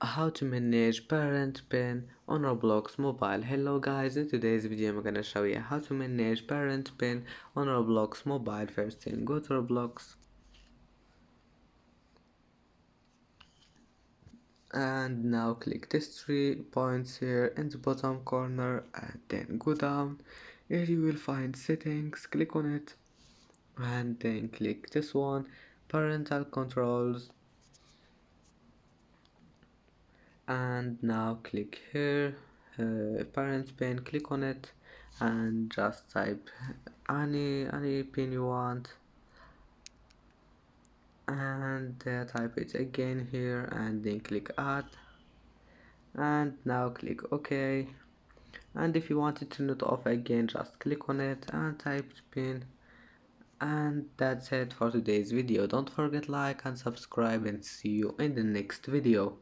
How to manage parent pin on Roblox mobile. Hello guys, in today's video I'm gonna show you how to manage parent pin on Roblox mobile. First thing, go to Roblox and now click these 3 points here in the bottom corner and then go down. Here you will find settings, click on it and then click this one, parental controls, and now click here, parent pin, click on it and just type any pin you want and type it again here and then click add and now click OK. And if you want it to turn it off again, just click on it and type pin. And that's it for today's video. Don't forget like and subscribe and see you in the next video.